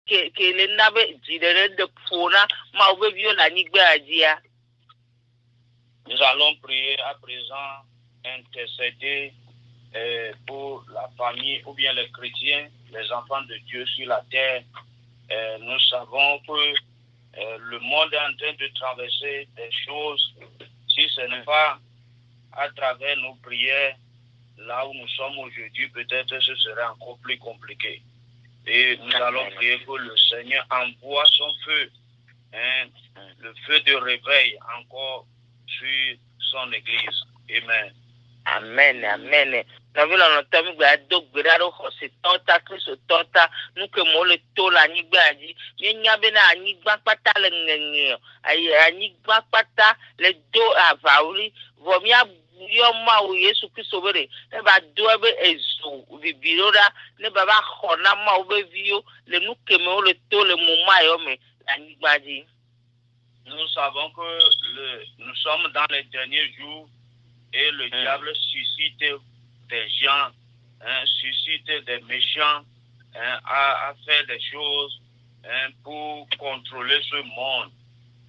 le nabe jidere de pona ma obevio la nigbadia. Nous allons prier à présent, intercéder pour la famille ou bien les chrétiens, les enfants de Dieu sur la terre. Nous savons que le monde est en train de traverser des choses. Si ce n'est pas à travers nos prières, là où nous sommes aujourd'hui, peut-être ce serait encore plus compliqué. Et nous allons prier que le Seigneur envoie son feu, le feu de réveil encore sur son église. Amen. Amen, amen. Nous voulons entendre que Dieu grado c'est tota Christ tota nous que mo le to la nigba di nya be na nigba pata le ngenge ay nigba pata le do avauri vomia yo ma o Yesu Kristo bere e ba do be ezo bibirora ne baba khona ma o be vio le nous que mo le to le moma yo me la nigba di. Nous savons que nous sommes dans les derniers jours et le diable suscite des gens, suscite des méchants à faire des choses pour contrôler ce monde.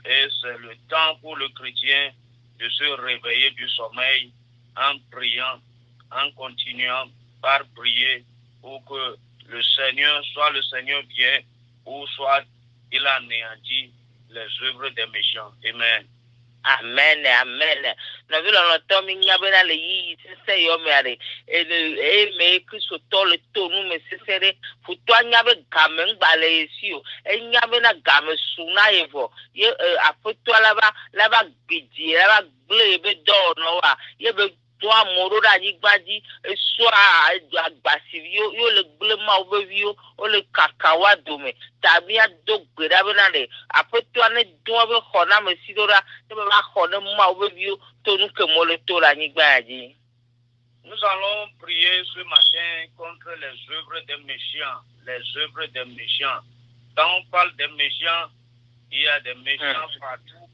Et c'est le temps pour le chrétien de se réveiller du sommeil en priant, en continuant par prier pour que le Seigneur, soit le Seigneur vient ou soit il anéantit les œuvres des méchants. Amen. Amen, amen. Nous voulons entendre Niabena le yi se yo mere e me Kristo to le to nu me sesere futo Niabe gamen gbale esio e Niabena game suna evo ye afoto laba gbedi laba gle be do no wa ye be to amoro da yigbadi eso agbasivio yo le gle ma obevio o le kakawa dome tabi adogbera bena le afoto ane do be khona me sidora te ba khona ma obevio to nu ke mo le to la yigbadi. Nous allons prier ce matin contre les œuvres des méchants, les œuvres des méchants. Quand on parle des méchants, il y a des méchants partout.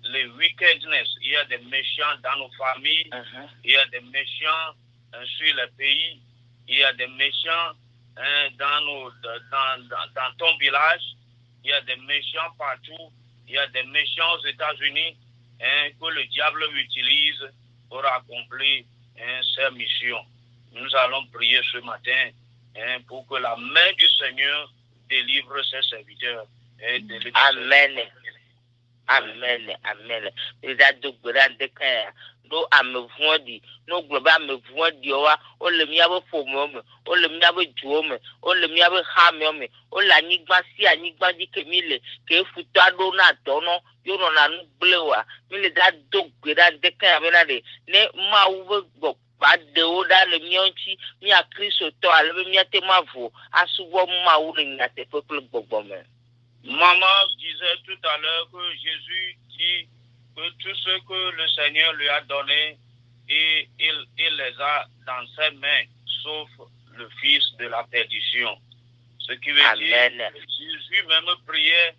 Les wickedness, il y a des méchants dans nos familles, il y a des méchants sur les pays, il y a des méchants dans ton village, il y a des méchants partout, il y a des méchants aux États-Unis que le diable utilise pour accomplir ses missions. Nous allons prier ce matin pour que la main du Seigneur délivre ses serviteurs. Amen. Amen, amen. Les adoubran de cœur. No amevondi, no globa amevondi owa, o le miabe fomome, o le miabe juome, o le miabe hameme, o la nigba si anigba di kemile, ke futa do na dono, yo no na nublewa, mile da dogbera de cœur benade, ne ma uwe go. Ba de o da le mionchi, mi a Kristo to ale mi a te mavo, asubo ma uri ngate peuple gbogbomen. Maman disait tout à l'heure que Jésus dit que tout ce que le Seigneur lui a donné, et il les a dans ses mains, sauf le fils de la perdition. Ce qui veut dire que Jésus même priait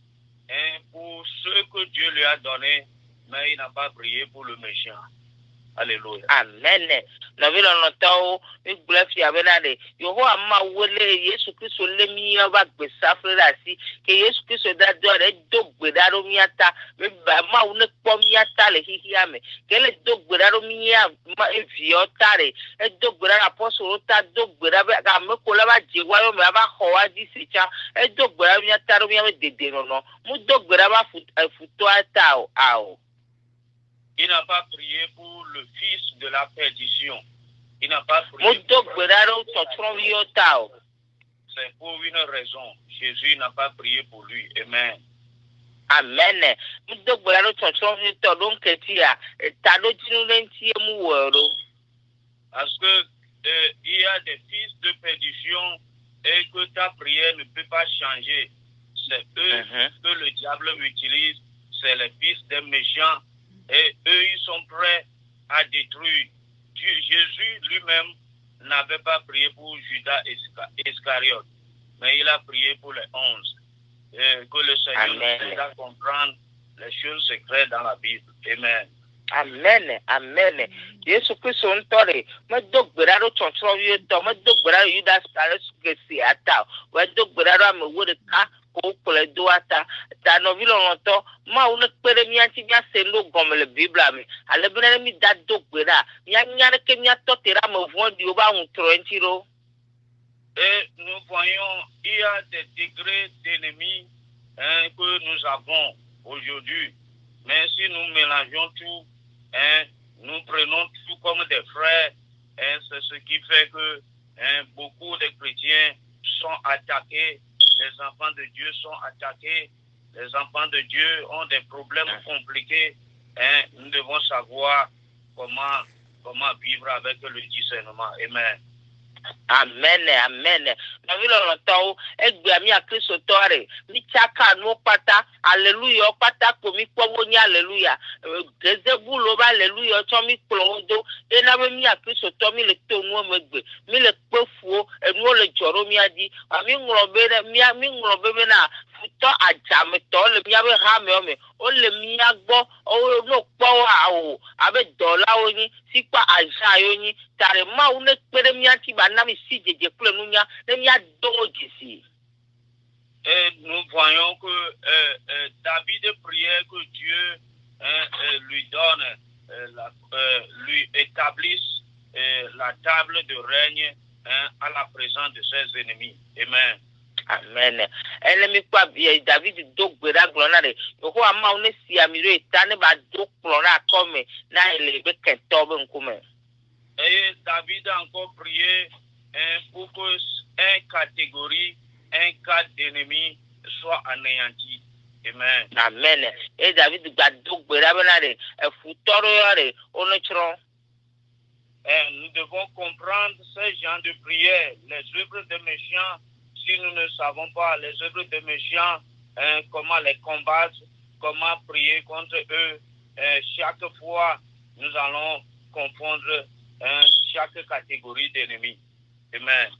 pour ce que Dieu lui a donné, mais il n'a pas prié pour le méchant. Alléluia. Amen. Nous voulons l'entendre, nous voulons faire venir. Yoho ama wele Yesu Kristo le miya ba gbesa frera si ke Yesu Kristo da do re do gbedaro miata me ba ma une po miata le hihia me ke le do gbedaro miya ma evio tare e do gbedaro apostle ta do gbedaro ga me ko la ba jewa yo me ba khowa di secha e do gbedaro miata ro miya me dede no mu do gbedaro futo ata ao. Il n'a pas prié pour le fils de la perdition. Il n'a pas prié. C'est pour une raison. Jésus n'a pas prié pour lui. Amen. Amen. Parce que il y a des fils de perdition et que ta prière ne peut pas changer. C'est eux que le diable utilise. C'est les fils des méchants. Et eux, ils sont prêts à détruire. Jésus lui-même n'avait pas prié pour Judas Iscariote, mais il a prié pour les 11. Et que le Seigneur nous aide à comprendre les choses secrètes dans la Bible. Amen. Amen, amen. Yesu Kristo ntore, me do gberaro chonchoro yo to, me do gberaro Judas Iscariote ke si ata, we do gberaro ame wo de ka ko kole do ata ta no vi lɔlɔtɔ ma wo ne kpe ɖe mía ŋuti míase no gɔme le bibla me ale bena mi da do gbe ɖa míanya ɖeke míatɔ te ɖe ame vɔ̃ɖiwo be aŋutrɔ ŋuti ɖo. Et nous voyons, il y a des degrés d'ennemis que nous avons aujourd'hui. Mais si nous mélangeons tout, nous prenons tout comme des frères, c'est ce qui fait que beaucoup de chrétiens sont attaqués, les enfants de Dieu sont attaqués, les enfants de Dieu ont des problèmes compliqués. Nous devons savoir comment vivre avec le discernement. Amen. Amen, amen. Na vile lɔtɔwo egbe mi akristo tɔre mi tsaka nuwo kpata aleluya kpata ko mi kpɔ wo nye aleluya gezebu lo ba aleluya tsɔ mi kplɔ wo do ena be mi akristo tɔ mi le to nuwo megbe mi le kpe fuwo enuwo le dzɔ ɖo mia dzi mi ŋlɔ be ɖe mi ŋlɔ be bena futɔ adzametɔ le miabe hamewo me wole mia gbɔ wo no kpɔ wo awo abe dɔlawo nyi si kpa azã yo nyi tare mawu ne kpe ɖe mia ŋuti ba na mi si dzedze kple nunya ne mia do wo dzesi. Et nous voyons que David priait que Dieu lui donne, lui établisse la table de règne à la présence de ses ennemis. Amen. Amen. Ele mi kpa David do gbe ɖa gblɔ na ɖe Yehowa mawu ne si ami ɖo eta ne ba do kplɔ ɖe akɔme na ele be kɛntɔ be ŋkume. Et David a encore prié pour que un cas d'ennemi soit anéanti. Amen. Amen. Et David gba do gbe ɖa be na ɖe efutɔ ɖo yɔ ɖe wo ne tsrɔ̃. Nous devons comprendre ce genre de prière, les œuvres des méchants. Si nous ne savons pas les œuvres des méchants, comment les combattre, comment prier contre eux, chaque fois nous allons confondre chaque catégorie d'ennemis. Amen.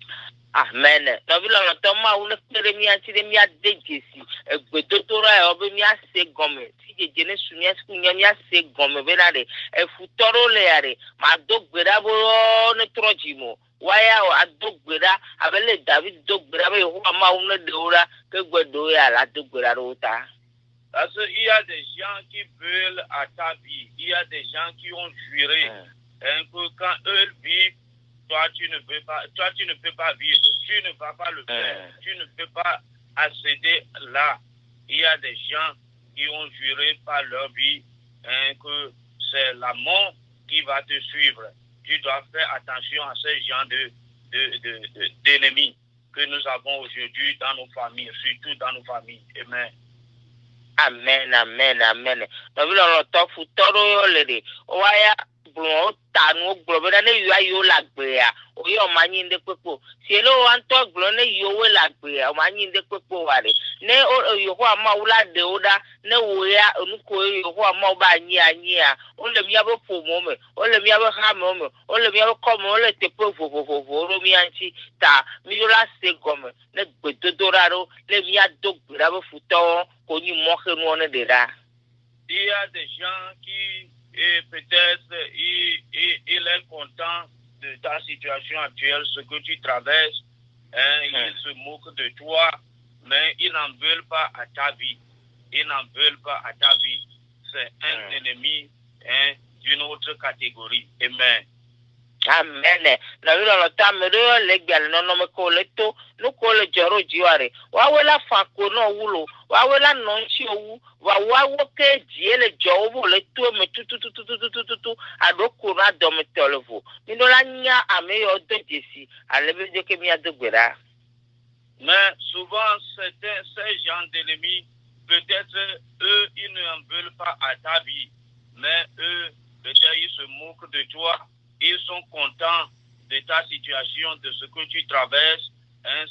Amen. Na vi lɔlɔtɔ mawu ne kpe ɖe mia ŋuti ɖe mia de dzesi egbedodo ɖa yɔ be mia se gɔme si dzedze ne su mia suku nya mia se gɔme bena ɖe efutɔ ɖewo le ya ɖe ma do gbe ɖa be ne trɔ dzi mo waya o ado gbe ɖa abe le David do gbe ɖa be Yehowa mawu ne ɖe wo ɖa ke gbe ɖewo ya la do gbe ɖa ɖe wo ta. Parce qu'il y a des gens qui veulent à ta vie, il y a des gens qui ont juré que quand eux vivent, toi tu ne peux pas vivre, tu ne vas pas le faire, tu ne peux pas accéder là. Il y a des gens qui ont juré par leur vie que c'est la mort qui va te suivre. Tu dois faire attention à ce genre d'ennemis que nous avons aujourd'hui dans nos familles, surtout dans nos familles. Amen. Amen, amen, amen. Na vi lɔlɔtɔ futɔ ɖewo yɔ le ɖe waya gblɔ ta nu gblɔ be ne yiwo ayiwo le agbea woyɔ ma nyi ɖe kpekpe si ele wo ŋutɔ gblɔ ne yiwo le agbea ma nyi ɖe kpekpe wa ɖe ne Yehowa mawu la ɖe wo ɖa ne wo ya nuko Yehowa mawu ba anyia wole miabe ƒomo me wole miabe hamewo me wole miabe kɔme wole teƒe vovovowo ɖo mia ŋuti ta mi la se gɔme ne gbedodo ɖa ɖo ne miado gbe ɖa be futɔwo ko nyi mɔxenuwo ne ɖe ɖa. Il y a des gens qui peut-être il est content de ta situation actuelle, ce que tu traverses, ils se moquent de toi, mais ils n'en veulent pas à ta vie. Ils n'en veulent pas à ta vie. C'est un ennemi d'une autre catégorie. Amen. Amen. Na vi lɔlɔtɔ ame ɖewo le gbiale nɔnɔme ko le to nuko le dzɔ ɖo dziwa ɖe woawoe la fa ko nɔ wulo woawoe la nɔ ŋuti wu woawo ke dzie le dzɔ wo le to me tutututututututu aɖo ko na dɔmetɔ le vo mi ɖo la nya ame yawo do dzesi ale be dze ke miado gbe ɖa. Mais souvent ces gens d'ennemis peut-être eux ils ne veulent pas à ta vie, mais eux peut-être ils se moquent de toi. Ils sont contents de ta situation, de ce que tu traverses.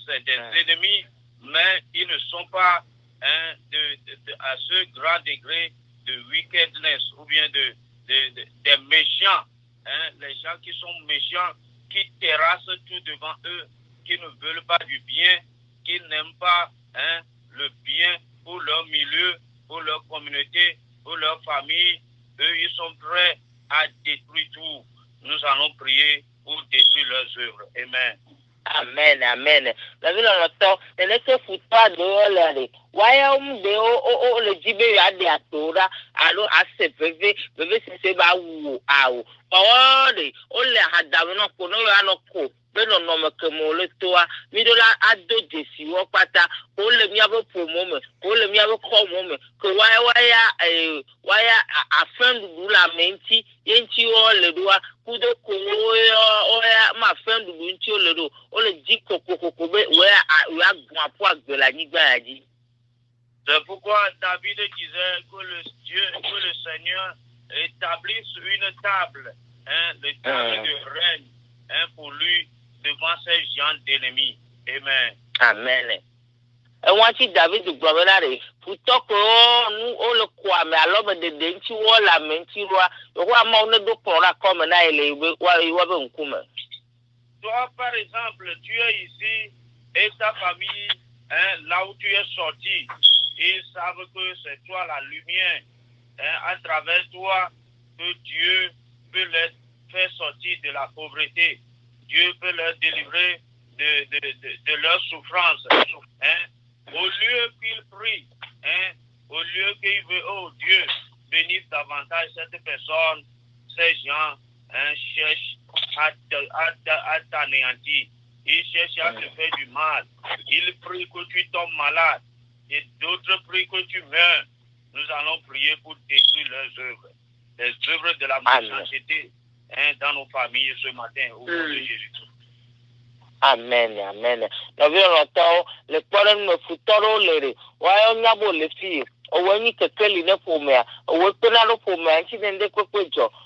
C'est des ennemis, mais ils ne sont pas à ce grand degré de wickedness ou bien des méchants. Les gens qui sont méchants, qui terrassent tout devant eux, qui ne veulent pas du bien, qui n'aiment pas le bien pour leur milieu, pour leur communauté, pour leur famille. Eux, ils sont prêts à détruire tout. Nous allons prier pour détruire leurs œuvres. Amen. Amen, amen. La ville en temps, elle était foutoir de l'année. Waya de le jibe ya de atora, alors à se bébé c'est ba ou aou. Paole, on le hadam no kono ya no ko. Beno no me kemo le toa, mi do la ado desi wo pata, ko le mi abo promo me, ko le mi abo komo me, ko waya afin du la menti, yenti o le doa, kudo ko oya ma fin du nti o le do, o le di kokoko be we agwa po agbela nigba ya ji. C'est pourquoi David disait que le Seigneur établisse une table, le table de règne, pour lui devant ses gens d'ennemis. Amen. Amen. Et moi, si David de Gouvernement, plutôt que nous, on le croit, mais alors, de denti ou la menti, le roi m'a on ne pourra comme là, il est, toi, par exemple, tu es ici et ta famille, là où tu es sorti, ils savent que c'est toi la lumière, à travers toi, que Dieu peut les faire sortir de la pauvreté. Dieu peut leur délivrer de leur souffrance. Au lieu qu'ils prient, au lieu qu'ils veulent, oh Dieu, bénisse davantage cette personne, ces gens cherchent à t'anéantir. Ils cherchent à te faire du mal. Ils prient que tu tombes malade. Et d'autres prient que tu meurs. Nous allons prier pour détruire leurs œuvres. Les œuvres de la méchanceté dans nos familles ce matin, au nom de Jésus. Amen, amen. La vie longtemps, le problème me fout trop le ouais, on a beau le faire. Ou ni que quel ne pour moi. Ou que na pour moi, si n'ende quoi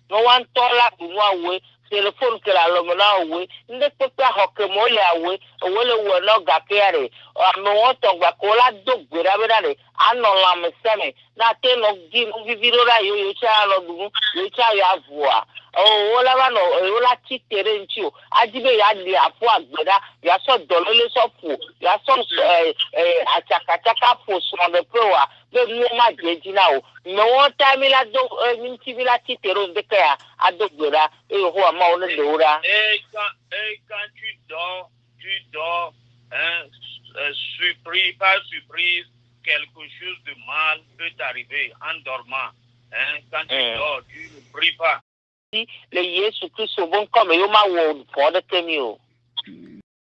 no one tola pour moi, oui. C'est le fond que la lomona, oui. N'ende pas hoque moi, oui. Ou le ou no gakere. Ou me want to gakola dog, grave. Ano la me seme. Na te no gi, viviro la yo cha lo du, yo cha ya voix. Oh, la va no, la titere nchio. Ajibe ya di apo agbeda, ya so dolole so fu, ya so achaka fo so de proa, be mo ma jeji na o. Me won time la do minti la titere de ka adogbera, ho ma o ne dora. Et quand tu dors, surprise, par surprise, quelque chose de mal peut t'arriver en dormant. Quand tu dors, tu ne pries pas. Le Yesu Christ bon comme yo ma wo for the temio.